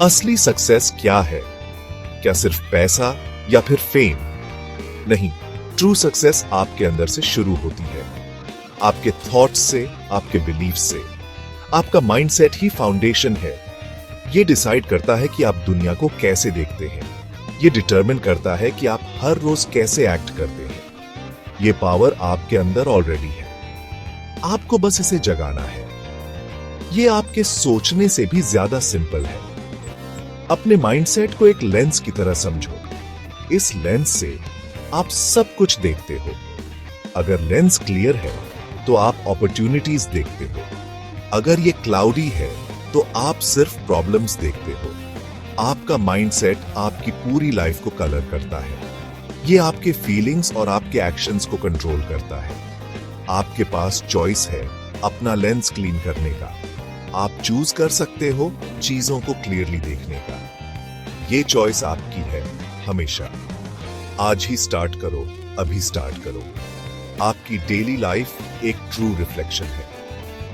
असली सक्सेस क्या है? क्या सिर्फ पैसा या फिर फेम? नहीं, ट्रू सक्सेस आपके अंदर से शुरू होती है, आपके थॉट्स से, आपके बिलीफ से। आपका माइंडसेट ही फाउंडेशन है। यह डिसाइड करता है कि आप दुनिया को कैसे देखते हैं। यह डिटरमिन करता है कि आप हर रोज कैसे एक्ट करते हैं। यह पावर आपके अंदर ऑलरेडी है, आपको बस इसे जगाना है। यह आपके सोचने से भी ज्यादा सिंपल है। अपने माइंडसेट को एक लेंस की तरह समझो। इस लेंस से आप सब कुछ देखते हो। अगर लेंस क्लियर है तो आप अपॉर्चुनिटीज देखते हो। अगर ये क्लाउडी है तो आप सिर्फ प्रॉब्लम्स देखते हो। आपका माइंडसेट आपकी पूरी लाइफ को कलर करता है। ये आपके फीलिंग्स और आपके एक्शंस को कंट्रोल करता है। आपके पास चॉइस है अपना लेंस क्लीन करने का। आप चूज कर सकते हो चीजों को क्लियरली देखने का। ये चॉइस आपकी है हमेशा। आज ही स्टार्ट करो, अभी स्टार्ट करो। आपकी डेली लाइफ एक ट्रू रिफ्लेक्शन है,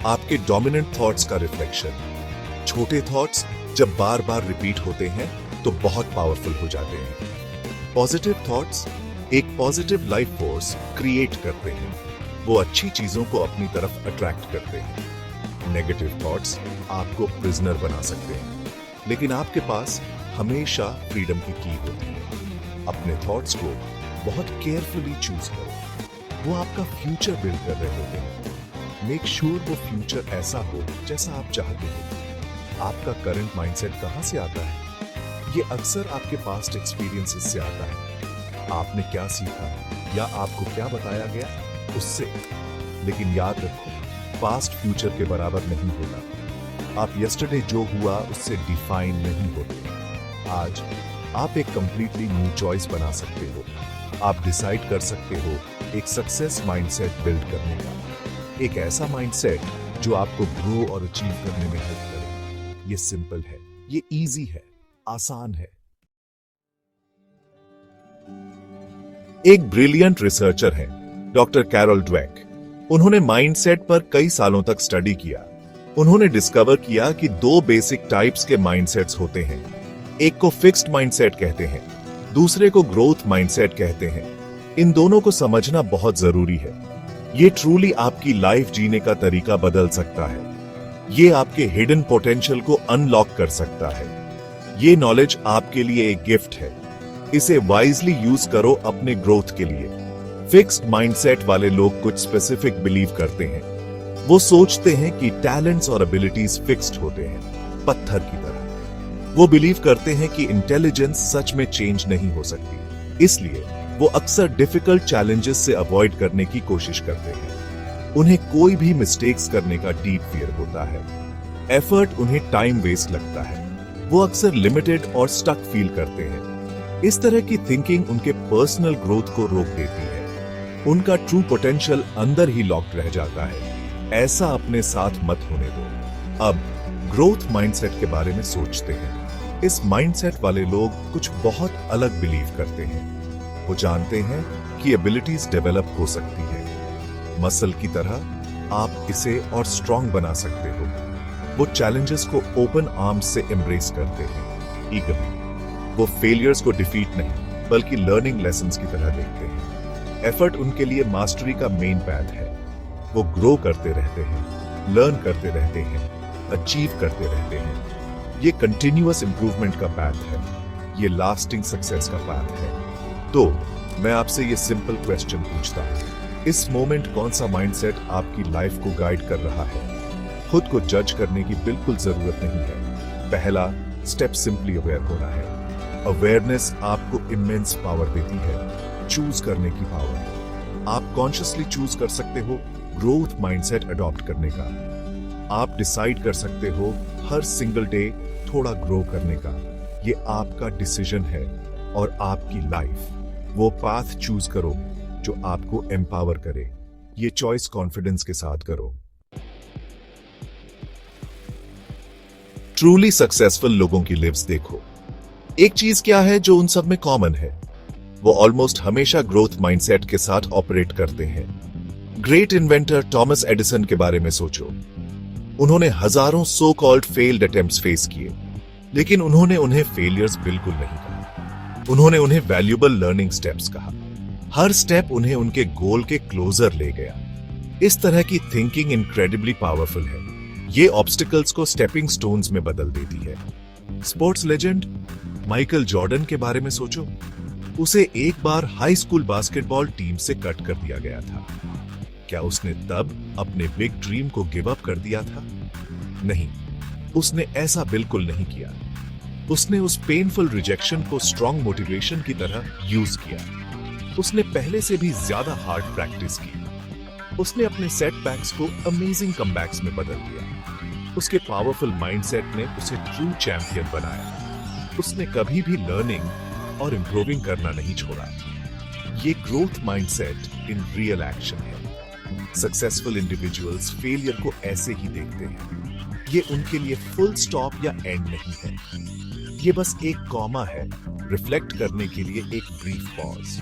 आपके डोमिनेंट थॉट्स का रिफ्लेक्शन। छोटे थॉट्स जब बार बार रिपीट होते हैं तो बहुत पावरफुल हो जाते हैं। पॉजिटिव थॉट्स एक पॉजिटिव लाइफ फोर्स क्रिएट करते हैं। वो अच्छी चीजों को अपनी तरफ अट्रैक्ट करते हैं। नेगेटिव थॉट्स आपको प्रिजनर बना सकते हैं, लेकिन आपके पास हमेशा फ्रीडम की की होती है। अपने थॉट्स को बहुत केयरफुली चूज करो। वो आपका फ्यूचर बिल्ड कर रहे होते हैं। मेक श्योर वो फ्यूचर ऐसा हो जैसा आप चाहते हो। आपका करंट माइंडसेट कहां से आता है? ये अक्सर आपके पास्ट एक्सपीरियंसेस से आता है। आपने क्या सीखा या आपको क्या बताया गया उससे। लेकिन याद रखो, पास्ट फ्यूचर के बराबर नहीं होता। आप यस्टरडे जो हुआ उससे डिफाइन नहीं होते। आज आप एक कंप्लीटली न्यू चॉइस बना सकते हो। आप डिसाइड कर सकते हो एक सक्सेस माइंडसेट बिल्ड करने का। एक ऐसा माइंडसेट जो आपको ग्रो और अचीव करने में हेल्प करे। ये सिंपल है, ये इजी है, आसान है। एक ब्रिलियंट रिसर्चर है डॉक्टर कैरोल ड्वेक। उन्होंने माइंडसेट पर कई सालों तक स्टडी किया। उन्होंने डिस्कवर किया कि दो बेसिक टाइप्स के माइंडसेट्स होते हैं। एक को फिक्स्ड माइंडसेट कहते हैं, दूसरे को ग्रोथ माइंडसेट कहते हैं। इन दोनों को समझना बहुत जरूरी है। ये ट्रूली आपकी लाइफ जीने का तरीका बदल सकता है। ये आपके हिडन पोटेंशियल को अनलॉक कर सकता है। ये नॉलेज आपके लिए एक गिफ्ट है। इसे वाइजली यूज करो अपने ग्रोथ के लिए। फिक्स्ड माइंडसेट वाले लोग कुछ स्पेसिफिक बिलीव करते हैं। वो सोचते हैं कि टैलेंट्स और एबिलिटीज फिक्स्ड होते हैं, पत्थर की तरह। वो बिलीव करते हैं कि इंटेलिजेंस सच में चेंज नहीं हो सकती। इसलिए वो अक्सर डिफिकल्ट चैलेंजेस से अवॉइड करने की कोशिश करते हैं। उन्हें कोई भी मिस्टेक्स करने का डीप फियर होता है। एफर्ट उन्हें टाइम वेस्ट लगता है। वो अक्सर लिमिटेड और स्टक फील करते हैं। इस तरह की थिंकिंग उनके पर्सनल ग्रोथ को रोक देती है। उनका ट्रू पोटेंशियल अंदर ही लॉक्ड रह जाता है। ऐसा अपने साथ मत होने दो। अब ग्रोथ माइंडसेट के बारे में सोचते हैं। इस माइंडसेट वाले लोग कुछ बहुत अलग बिलीव करते हैं। वो जानते हैं कि एबिलिटीज डेवलप हो सकती है। मसल की तरह आप इसे और स्ट्रांग बना सकते हो। वो चैलेंजेस को ओपन आर्म्स से एम्ब्रेस करते हैं, ईगरली। वो फेलियर्स को डिफीट नहीं बल्कि लर्निंग लेसन्स की तरह देखते हैं। एफर्ट उनके लिए मास्टरी का मेन पैथ है। वो ग्रो करते रहते हैं, लर्न करते रहते हैं, अचीव करते रहते हैं। ये कंटिन्यूअस इंप्रूवमेंट का पैथ है। ये लास्टिंग सक्सेस का पैथ है। तो मैं आपसे ये सिंपल क्वेश्चन पूछता हूं, इस मोमेंट कौन सा माइंडसेट आपकी लाइफ को गाइड कर रहा है? खुद को जज करने की बिल्कुल जरूरत नहीं है। पहला स्टेप सिंपली अवेयर होना है। अवेयरनेस आपको इमेंस पावर देती है, चूज करने की पावर। आप कॉन्शियसली चूज कर सकते हो ग्रोथ माइंडसेट अडॉप्ट करने का। आप डिसाइड कर सकते हो हर सिंगल डे थोड़ा ग्रो करने का। ये आपका डिसीजन है और आपकी लाइफ। वो पाथ चूज करो जो आपको एम्पावर करे। ये चॉइस कॉन्फिडेंस के साथ करो। ट्रूली सक्सेसफुल लोगों की लिव्स देखो। एक चीज क्या है जो उन सब में कॉमन है? वो ऑलमोस्ट हमेशा ग्रोथ माइंडसेट के साथ ऑपरेट करते हैं। ग्रेट इन्वेंटर थॉमस एडिसन के बारे में सोचो। उन्होंने हजारों so called failed attempts face किए, लेकिन उन्होंने उन्हें फेलियर्स बिल्कुल नहीं कहा। उन्होंने उन्हें वैल्यूएबल लर्निंग स्टेप्स कहा। हर स्टेप उन्हें उनके गोल के क्लोजर ले गया। इस तरह की थिंकिंग इनक्रेडिबली पावरफुल है। ये ऑब्स्टिकल्स को स्टेपिंग स्टोन्स में बदल देती है। स्पोर्ट्स लेजेंड माइकल जॉर्डन के बारे में सोचो। उसे एक बार हाई स्कूल बास्केटबॉल टीम से कट कर दिया गया था। क्या उसने तब अपने बिग ड्रीम को गिव अप कर दिया था? नहीं, उसने ऐसा बिल्कुल नहीं किया। उसने उस पेनफुल रिजेक्शन को स्ट्रॉन्ग मोटिवेशन की तरह यूज किया। उसने पहले से भी ज्यादा हार्ड प्रैक्टिस की। उसने अपने सेटबैक्स को अमेजिंग कमबैक्स में बदल दिया। उसके पावरफुल माइंडसेट ने उसे ट्रू चैंपियन बनाया। उसने कभी भी लर्निंग और इंप्रूविंग करना नहीं छोड़ा। ये growth mindset in real action है। सक्सेसफुल इंडिविजुअल्स फेलियर को ऐसे ही देखते हैं। ये उनके लिए फुल स्टॉप या एंड नहीं है। ये बस एक कॉमा है, रिफ्लेक्ट करने के लिए एक ब्रीफ पॉज।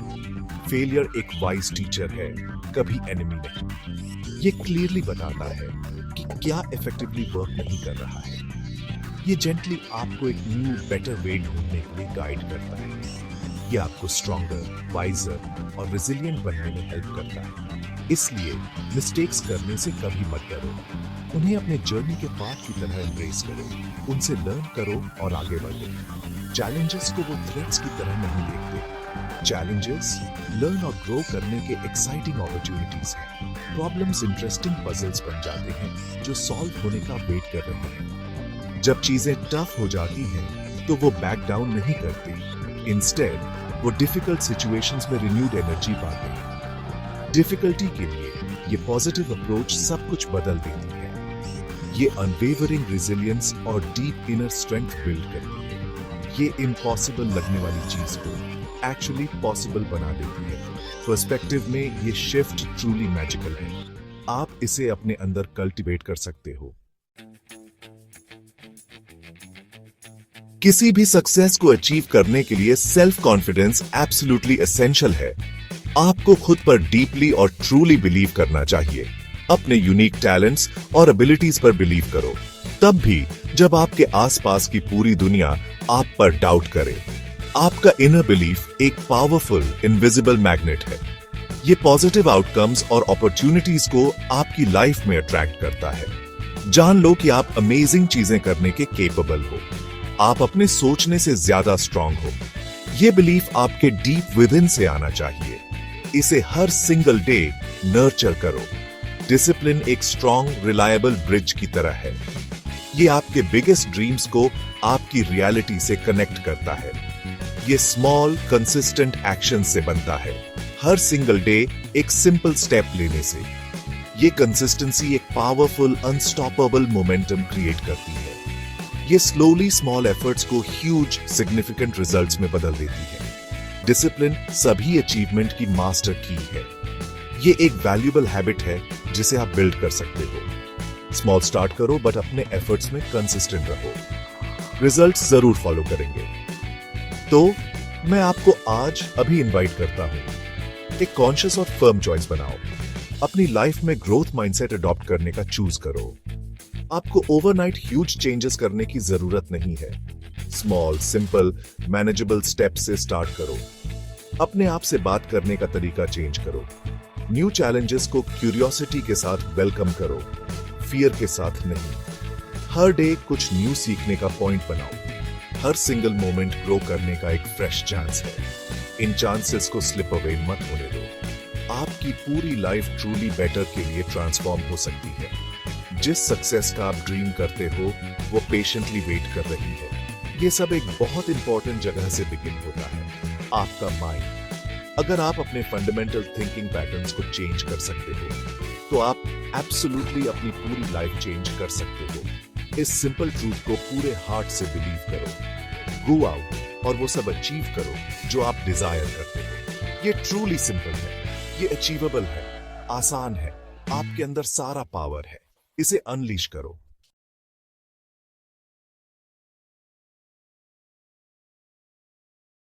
फेलियर एक वाइज टीचर है, कभी एनिमी नहीं। ये क्लियरली बताता है कि क्या इफेक्टिवली वर्क नहीं कर रहा है। ये जेंटली आपको एक न्यू बेटर वे ढूंढने के लिए गाइड करता है। ये आपको स्ट्रॉन्गर, वाइजर और रिजिलियंट बनने में हेल्प करता है। इसलिए मिस्टेक्स करने से कभी मत डरो। उन्हें अपने जर्नी के पाथ की तरह एम्ब्रेस करो। उनसे लर्न करो और आगे बढ़ो। चैलेंजेस को वो थ्रेट्स की तरह नहीं देखते। चैलेंजेस लर्न और ग्रो करने के एक्साइटिंग अपॉर्चुनिटीज हैं। प्रॉब्लम्स इंटरेस्टिंग पजल्स बन जाते हैं जो सॉल्व होने का वेट कर रहे हैं। जब चीजें टफ हो जाती हैं तो वो बैक डाउन नहीं करते। इंस्टेड वो डिफिकल्ट सिचुएशंस में रिन्यूड एनर्जी पाते हैं। डिफिकल्टी के लिए ये पॉजिटिव अप्रोच सब कुछ बदल देती है। ये अनवेवरिंग रेजिलियंस और डीप इनर स्ट्रेंथ बिल्ड करती है। ये इम्पॉसिबल लगने वाली चीज को एक्चुअली पॉसिबल बना देती है। पर्सपेक्टिव में ये शिफ्ट ट्रूली मैजिकल है। आप इसे अपने अंदर कल्टीवेट कर सकते हो। किसी भी सक्सेस को अचीव करने के लिए सेल्फ कॉन्फिडेंस एब्सोल्युटली एसेंशियल है। आपको खुद पर डीपली और ट्रूली बिलीव करना चाहिए। अपने यूनिक टैलेंट्स और एबिलिटीज पर बिलीव करो, तब भी जब आपके आसपास की पूरी दुनिया आप पर डाउट करे। आपका इनर बिलीफ एक पावरफुल इनविजिबल मैग्नेट है। ये पॉजिटिव आउटकम्स और अपॉर्चुनिटीज को आपकी लाइफ में अट्रैक्ट करता है। जान लो कि आप अमेजिंग चीजें करने के केपेबल हो। आप अपने सोचने से ज्यादा स्ट्रांग हो। ये बिलीफ आपके डीप विद इन से आना चाहिए। इसे हर सिंगल डे नर्चर करो। डिसिप्लिन एक स्ट्रॉन्ग रिलायबल ब्रिज की तरह है। ये आपके बिगेस्ट ड्रीम्स को आपकी रियलिटी से कनेक्ट करता है। ये स्मॉल कंसिस्टेंट एक्शन से बनता है, हर सिंगल डे एक सिंपल स्टेप लेने से। ये कंसिस्टेंसी एक पावरफुल अनस्टॉपेबल मोमेंटम क्रिएट करती है। ये स्लोली स्मॉल एफर्ट्स को ह्यूज सिग्निफिकेंट रिजल्ट्स में बदल देती है। डिसिप्लिन सभी अचीवमेंट की मास्टर की है। ये एक वैल्यूएबल हैबिट है जिसे आप बिल्ड कर सकते हो। स्मॉल स्टार्ट करो बट अपने एफर्ट्स में कंसिस्टेंट रहो। रिजल्ट्स जरूर फॉलो करेंगे। तो मैं आपको आज अभी इनवाइट करता हूं। एक कॉन्शियस और फर्म चॉइस बनाओ। अपनी लाइफ में ग्रोथ माइंडसेट अडॉप्ट करने का चूज करो। आपको ओवरनाइट ह्यूज चेंजेस करने की जरूरत नहीं है। स्मॉल, सिंपल, मैनेजेबल स्टेप से स्टार्ट करो। अपने आप से बात करने का तरीका चेंज करो। न्यू चैलेंजेस को क्यूरियोसिटी के साथ वेलकम करो, फियर के साथ नहीं। हर डे कुछ न्यू सीखने का पॉइंट बनाओ। हर सिंगल मोमेंट ग्रो करने का एक फ्रेश चांस है। इन चांसेस को स्लिप अवे मत होने दो। आपकी पूरी लाइफ ट्रूली बेटर के लिए ट्रांसफॉर्म हो सकती है। जिस सक्सेस का आप ड्रीम करते हो वो पेशेंटली वेट कर रही है। ये सब एक बहुत इंपॉर्टेंट जगह से बिगिन होता है, आपका माइंड। अगर आप अपने फंडामेंटल थिंकिंग पैटर्न्स को चेंज कर सकते हो तो आप एब्सोल्युटली अपनी पूरी लाइफ चेंज कर सकते हो। इस सिंपल ट्रूथ को पूरे हार्ट से बिलीव करो। गो आउट और वो सब अचीव करो जो आप डिजायर करते हो। ये ट्रूली सिंपल है, ये अचीवेबल है, आसान है। आपके अंदर सारा पावर है। इसे अनलीश करो।